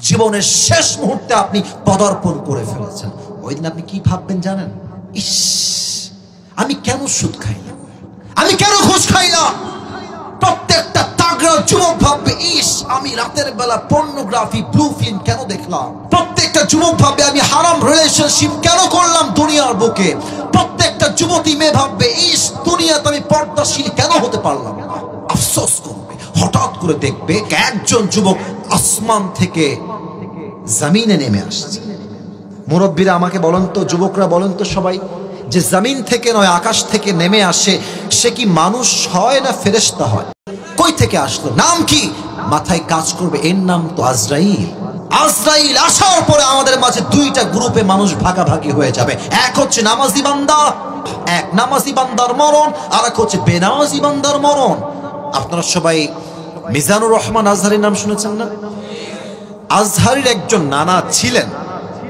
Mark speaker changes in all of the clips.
Speaker 1: জীবনের শেষ মুহূর্তে আপনি পদার্পণ করে ফেলেছেন, ওই দিন আপনি কি ভাববেন জানেন? ইস, আমি কেন সুদ খাইলাম, আমি কেন ঘুষ খাইলাম। প্রত্যেকটা তাগড়া যুবক ভাববে, ইস আমি রাতের বেলা পর্নোগ্রাফি ব্লু ফিল্ম কেন দেখলাম। প্রত্যেকটা যুবক ভাববে, আমি হারাম রিলেশনশিপ কেন করলাম দুনিয়ার বুকে। প্রত্যেকটা যুবতী মেয়ে ভাববে, ইস দুনিয়াতে আমি পর্দাশীল কেন হতে পারলাম না। আফসোস করবে। হঠাৎ করে দেখবে একজন যুবক আসমান থেকে জমিনে নেমে আসছে। মুরব্বীরা আমাকে বলেন তো, যুবকরা বলেন তো সবাই, যে জমিন থেকে নয় আকাশ থেকে নেমে আসে সে কি মানুষ হয় না ফেরেশতা হয়? কই থেকে আসলো, নাম কি? মাথায় কাজ করবে, এর নাম তো আজরাইল। আজরাইল আসার পরে আমাদের মাঝে দুইটা গ্রুপে মানুষ ভাগাভাগি হয়ে যাবে। এক হচ্ছে নামাজি বান্দা, এক নামাজি বান্দার মরণ, আর এক হচ্ছে বেনামাজি বান্দার মরণ। আপনারা সবাই মিজানুর রহমান আজহারির নাম শুনেছেন না? আজহারির একজন নানা ছিলেন,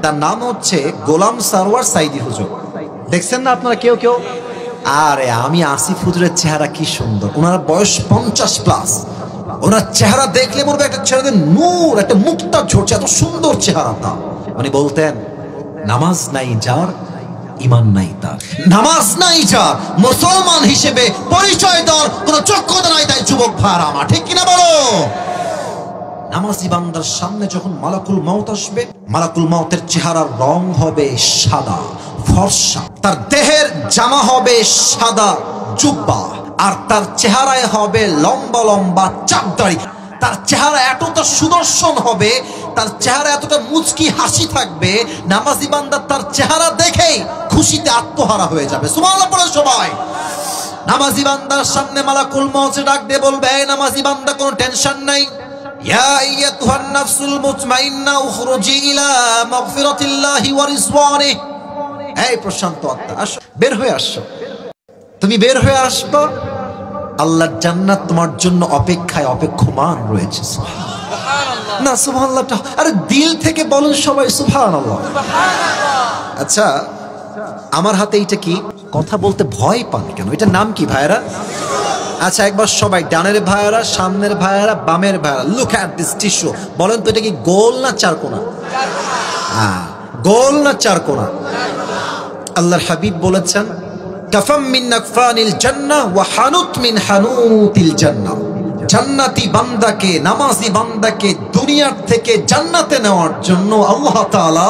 Speaker 1: তার নাম হচ্ছে গোলাম সারওয়ার সাইদি হুজুর। দেখছেন না আপনারা কেউ কেউ? আরে আমি আসিফ হুজুরের চেহারা কি সুন্দর, ওনার বয়স 50+। ওনার চেহারা দেখলে মনে হবে একটা ছেলেদের নূর, একটা মুক্তা ঝরছে, এত সুন্দর চেহারাটা। উনি বলতেন, নামাজ নাই যার ঈমান নাই তার। নামাজ নাই যার মুসলমান হিসেবে পরিচয় দেওয়ার কোনো যোগ্যতা নাই। তাই যুবক ভাইরা আমার, ঠিক কিনা বলো? নামাজি বান্দার সামনে যখন মালাকুল মউত আসবে, মালাকুল মউতের চেহারার রং হবে সাদা ফর্সা, তার দেহের জামা হবে সাদা জুব্বা, আর তার চেহারায় হবে লম্বা লম্বা চাপদাড়ি। তার চেহারা এতটা সুদর্শন হবে, তার চেহারা এতটা মুচকি হাসি থাকবে, নামাজি বান্দা তার চেহারা দেখেই খুশিতে আত্মহারা হয়ে যাবে। সুবহানাল্লাহ পড়ে সবাই। নামাজি বান্দার সামনে মালাকুল মউত ডাক দিয়ে বলবে, এই নামাজি বান্দা, কোনো টেনশন নাই, ইয়া আইয়াতুহান নাফসুল মুতমাইন্না উখরুজি ইলা মাগফিরাতিল্লাহি ওয়া রিজওয়ানিহি। এই প্রশান্ত আত্মা, আসো, বের হয়ে আসো। তুমি বের হয়ে আসবা, আল্লাহর জান্নাত তোমার জন্য অপেক্ষায় অপেক্ষমান রয়েছে। সুবহানাল্লাহ। না সুবহানাল্লাহটা আরে দিল থেকে বলেন সবাই সুবহানাল্লাহ। আচ্ছা, আমার হাতে এইটা কি? কথা বলতে ভয় পান কেন? এটার নাম কি ভাইরা? আচ্ছা একবার সবাই, ডানের ভাইরা, সামনের ভাইরা, বামের ভাইরা, লুক অ্যাট দিস টিস্যু। বলেন তো এটা কি গোল না চারকোনা? হ্যাঁ, গোল না চারকোনা? আল্লাহর হাবিব বলেছেন, কাফাম মিন আকফানিল জান্নাহ ওয়া হানুত মিন হানুতিল জান্নাহ। জান্নাতি বান্দাকে, নামাজি বান্দাকে দুনিয়ার থেকে জান্নাতে নেওয়ার জন্য আল্লাহ তাআলা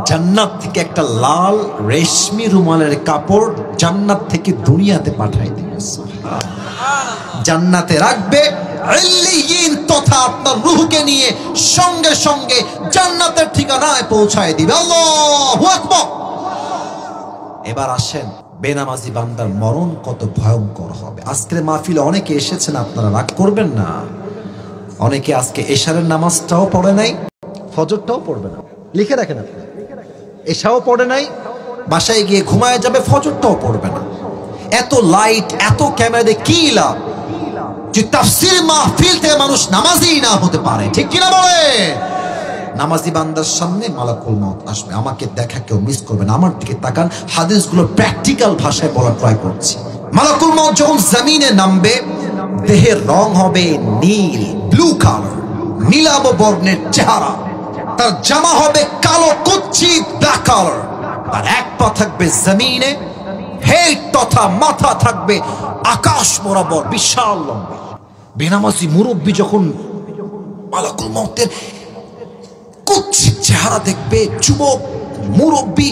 Speaker 1: জান্নাত থেকে একটা লাল রেশমি রুমালের কাপড় জান্নাত থেকে দুনিয়াতে পাঠায় দিয়েছে। জান্নাতে রাখবে, ইল্লিয়িন তথা আপনার রূহকে নিয়ে সঙ্গে সঙ্গে জান্নাতের ঠিকানায় পৌঁছায় দিবে। আল্লাহু আকবার। এবার আসেন, বেনামাজি বান্দার মরণ কত ভয়ঙ্কর হবে। আজকের মাহফিলে অনেকে এসেছেন, আপনারা রাগ করবেন না। অনেকে আজকে এশারের নামাজটাও পড়ে নাই, ফজরটাও পড়বে না। লিখে রাখেন আপনি, এশাও পড়ে নাই, বাসায় গিয়ে ঘুমায় যাবে, ফজরটাও পড়বে না। এত লাইট, এত ক্যামেরা দিয়ে কি লাভ যে তাফসীর মাহফিল থেকে মানুষ নামাজি না হতে পারে, ঠিক কিনা বলে? নামাজি বান্দার সামনে মালাকুল মউত আসবে। আমাকে দেখা কেউ মিস করবে না, আমার দিকে তাকান, হাদিসগুলো প্র্যাকটিক্যাল ভাষায় বলা ট্রাই করছি। মালাকুল মউত যখন জমিনে নামবে, দেহের রং হবে নীল, ব্লু কালার, নীলাভ বর্ণের চেহারা, তার জামা হবে কালো কুচ্ছিত ব্ল্যাক কালার, আর এক পা থাকবে জমিনে, হেড তথা মাথা থাকবে আকাশ বরাবর বিশাল লম্বা। বেনামাজি মুরব্বী যখন মালাকুল মউতের কুচ্ছিত চেহারা দেখবে, যুবক মুরব্বী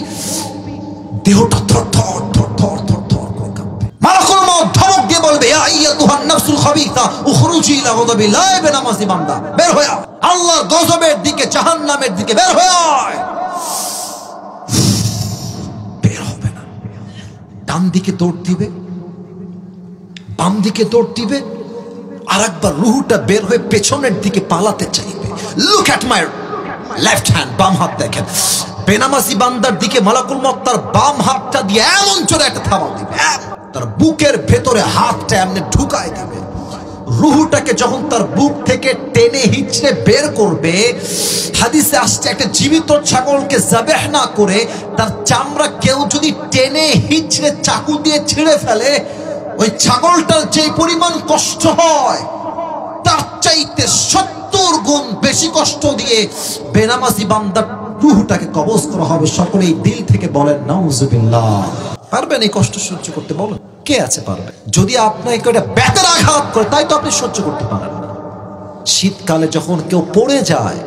Speaker 1: দেহটা থর থর থর থর থর থর করে কাঁপবে। মালাকুল মউত ধমক দিয়ে বলবে, ইয়া আইয়াতুহান নাফসুল খাবিসা উখরুজি ইলা গাযাবিল্লাহ। বেনামাজি বান্দা, বের হয়ে আয়, আল্লাহর গজবের দিকে, জাহান্নামের দিকে বের হয়ে আয়। বের হবে না। ডান দিকে দৌড় দিবে, বাম দিকে দৌড় দিবে, আর একবার রুহুটা বের হয়ে পেছনের দিকে পালাতে চাইবে। Look at my left hand, বাম হাত দেখেন। বেনামাজি বান্দার দিকে মালাকুল মউত তার বাম হাতটা দিয়ে এমন জোরে একটা থাবা দিবে, তার বুকের ভেতরে হাতটা এমনি ঢুকায় দিবে। রুহুটাকে যখন তার বুক থেকে টেনে হিচড়ে বের করবে, হাদিসে আসছে একটা জীবিত ছাগলকে যাবেহ না করে তার চামড়া কেউ যদি টেনে হিচড়ে চাকু দিয়ে ছিঁড়ে ফেলে, ওই ছাগলটার যে পরিমাণ কষ্ট হয় তার চাইতে 70 গুণ বেশি কষ্ট দিয়ে বেনামাজি বান্দার রূহটাকে কবজ করা হবে। সকলেই দিল থেকে বলেন নাউজুবিল্লাহ। পারবেন এই কষ্ট সহ্য করতে? বলেন কে আছে পারবে? যদি আপনাকে একটা বেতের আঘাত করে, তাই তো আপনি সহ্য করতে পারেন না। শীতকালে যখন কেউ পড়ে যায়,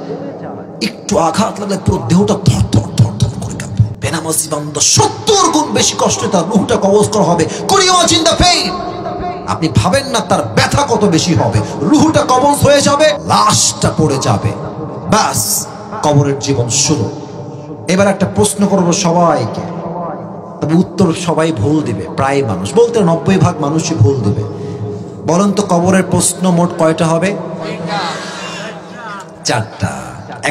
Speaker 1: একটু আঘাত লাগলে পুরো দেহটা থর থর থর থর করে কাঁপে। বেনামাজি বান্দা 70 গুণ বেশি কষ্ট তার রূহটা কবজ করা হবে। কুল ইমাজিন দ্য পেইন। আপনি ভাবেন না তার ব্যথা কত বেশি হবে। রূহটা কবজ হয়ে যাবে, লাশটা পড়ে যাবে, ব্যাস কবরের জীবন শুরু। এবার একটা প্রশ্ন করব সবাইকে, তবে উত্তর সবাই ভুল দিবে। প্রায় মানুষ বলতে 90% মানুষই ভুল দিবে। বলেন তো কবরের প্রশ্ন মোট কয়টা হবে? 4টা।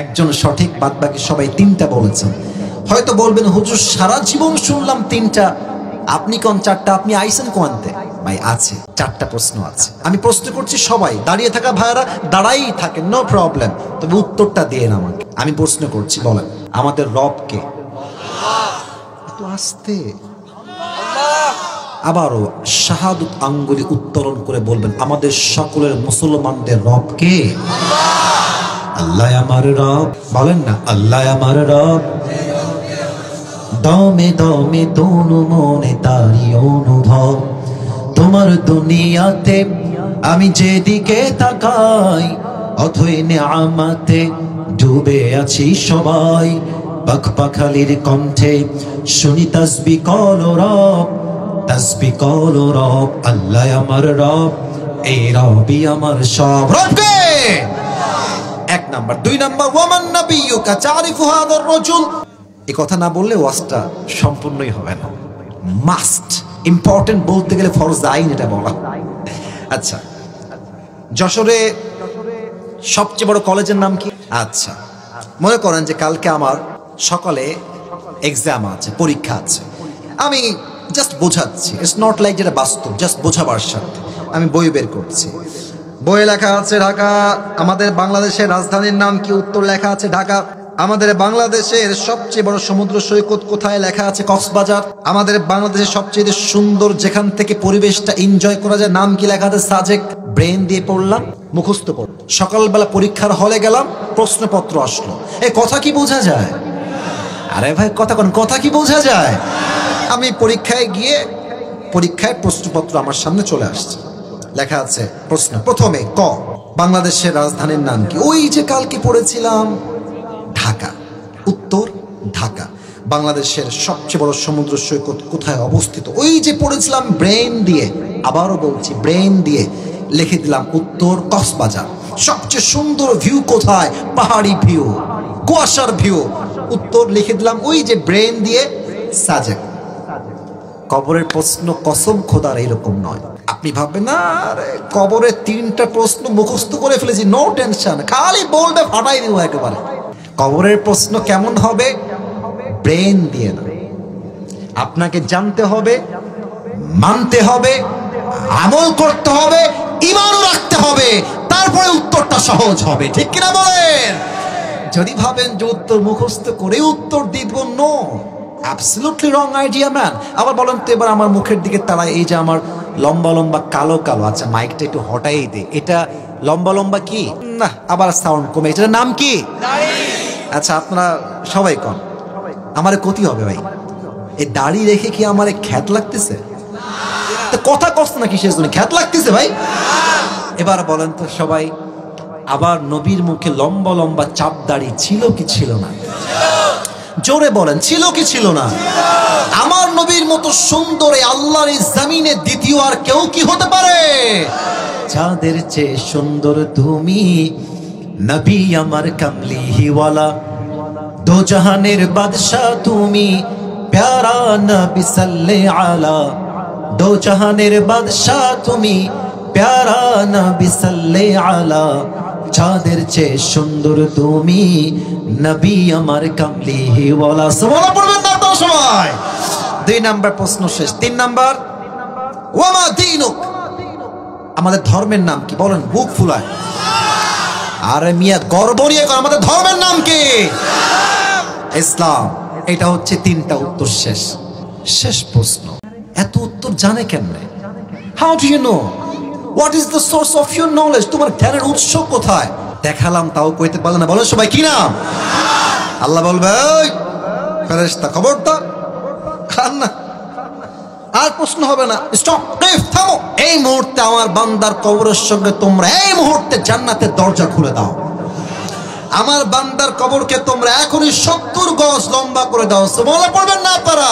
Speaker 1: একজন সঠিক, বাদ বাকি সবাই 3টা বলেছেন। হয়তো বলবেন হুজুর সারা জীবন শুনলাম 3টা, আপনি কোন 4টা? আপনি আইসেন কোয়ান্তে? ভাই আছে 4টা প্রশ্ন আছে। আমি প্রশ্ন করছি, সবাই দাঁড়িয়ে থাকা ভাইয়ারা দাঁড়াই থাকেন, নো প্রবলেম, তবে উত্তরটা দিয়ে আমাকে। আমি প্রশ্ন করছি, বলেন আমাদের রব কে? একটু আস্তে, আবারও শাহাদত আঙ্গুলি উত্তোলন করে বলবেন আমাদের সকলের মুসলমানদের রব কে? আল্লাহ আমার রব। বলেন না আল্লাহ আমার রব। দমে দমে তনু মনে তারি অনুভব। তোমার দুনিয়াতে আমি যেদিকে তাকাই, অথই নেয়ামতে ডুবে আছি সবাই। পাখপাখালির কণ্ঠে শুনি তাসবিহ কল রব, তাসবিহ কল রব। আল্লাহ আমার রব, এই রবই আমার সব। রব কে? 1 নাম্বার। 2 নাম্বার, ওয়ামান নাবিয়্যুকা তারিফু হাযার রাজুল। এই কথা না বললে ওয়াজটা সম্পূর্ণই হবে না। মাস্ট, ইম্পর্টেন্ট বলতে গেলে ফরজ আইন এটা বলা। আচ্ছা, যশোরে সবচেয়ে বড় কলেজের নাম কি? আচ্ছা, মনে করেন যে কালকে আমার সকালে এক্সাম আছে, পরীক্ষা আছে। আমি জাস্ট বোঝাচ্ছি, ইটস নট লাইক যেটা বাস্তব, জাস্ট বোঝাবার সাথে আমি বই বের করছি। বইয়ে লেখা আছে ঢাকা। আমাদের বাংলাদেশের রাজধানীর নাম কি? উত্তর লেখা আছে ঢাকা। আমাদের বাংলাদেশের সবচেয়ে বড় সমুদ্র সৈকত কোথায়? লেখা আছে কক্সবাজার। আমাদের বাংলাদেশের সবচেয়ে সুন্দর যেখান থেকে পরিবেশটা এনজয় করা যায় নাম কি? লেখা আছে সাজেক। ব্রেন দিয়ে পড়লাম, মুখস্থ পড়লাম। সকালবেলা পরীক্ষার হলে গেলাম, প্রশ্নপত্র আসলো। এই কথা কি বোঝা যায়? আরে ভাই কথা কোন, কথা কি বোঝা যায়? আমি পরীক্ষায় গিয়ে পরীক্ষায় প্রশ্নপত্র আমার সামনে চলে আসছে। লেখা আছে প্রশ্ন প্রথমে ক, বাংলাদেশের রাজধানীর নাম কি? ওই যে কালকে পড়েছিলাম ঢাকা। উত্তর ঢাকা। বাংলাদেশের সবচেয়ে বড় সমুদ্র সৈকত কোথায় অবস্থিত? ওই যে পড়েছিলাম ব্রেন দিয়ে। আবারও বলছি ব্রেন দিয়ে লিখে দিলাম উত্তর কক্সবাজার। সবচেয়ে সুন্দর ভিউ কোথায়? পাহাড়ি ভিউ, কুয়াশার ভিউ। উত্তর লিখে দিলাম ওই যে ব্রেন দিয়ে সাজেক। কবরের প্রশ্ন কসম খোদার এরকম নয়। আপনি ভাববেন না আরে কবরের 3টা প্রশ্ন মুখস্থ করে ফেলেছি, নো টেনশন, খালি বলবে ফাটাই দিব একেবারে। কবরের প্রশ্ন কেমন হবে? ব্রেন দিয়ে না। আপনাকে জানতে হবে, মানতে হবে, আমল করতে হবে, ঈমানও রাখতে হবে, তারপরে উত্তরটা সহজ হবে। ঠিক কিনা বলেন? যদি ভাবেন যে উত্তর মুখস্থ করে উত্তর দিব, no, absolutely wrong idea man. আবার বলেন তো এবার আমার মুখের দিকে তাড়ায়, এই যে আমার লম্বা লম্বা কালো কালো, আচ্ছা মাইকটা একটু হটাই দে, এটা লম্বা লম্বা কি না, আবার সাউন্ড কমে, এটার নাম কি? আচ্ছা আপনারা সবাই কন, আমার ক্ষতি হবে ভাই? এই দাড়ি রেখে কি আমার খ্যাত লাগতেছে? কথা কষ্ট না কিসের জন্য খ্যাত লাগতেছে ভাই? এবার বলেন তো সবাই, আবার নবীর মুখে লম্বা লম্বা চাপ দাড়ি ছিল কি ছিল না? জোরে বলেন, ছিল কি ছিল না? আমার নবীর মতো সুন্দর আল্লাহর এই জমিনে দ্বিতীয় আর কেউ কি হতে পারে? যাদের চেয়ে সুন্দর তুমি, নবী আমার কামলিওয়ালা, দো জাহানের বাদশা তুমি, প্যারা নবী সাল্লে আলা, দো জাহানের বাদশা তুমি, প্যারা নবী সাল্লে আলা, যাদের চেয়ে সুন্দর তুমি, নবী আমার কামলিওয়ালা। সুবহানাল্লাহ পড়বেন না তো সবাই? 2 নাম্বার প্রশ্ন শেষ। 3 নাম্বার, ওয়ামা দীনুক, আমাদের ধর্মের নাম কি? বলেন বুক ফুলায়। আরে মিয়া গর্ব নিয়ে আমাদের ধর্মের নাম কি? ইসলাম। এটা হচ্ছে 3টা উত্তর শেষ। শেষ প্রশ্ন, এত উত্তর জানে কেমনে? How do you know? What is the source of your knowledge? তোমার জ্ঞানের উৎস কোথায়? দেখালাম তাও কইতে পারলে না। বলেন সবাই কি নাম? আল্লাহ বলবে ওই ফেরেশতা খবরদার, খান না, আর প্রশ্ন হবে না, স্টপ, থামো। এই মুহূর্তে আমার বান্দার কবরের সঙ্গে তোমরা এই মুহূর্তে জান্নাতের দরজা খুলে দাও। আমার বান্দার কবরকে তোমরা এখনই 70 গজ লম্বা করে দাও। সুবহানাল্লাহ পড়বেন না আপনারা?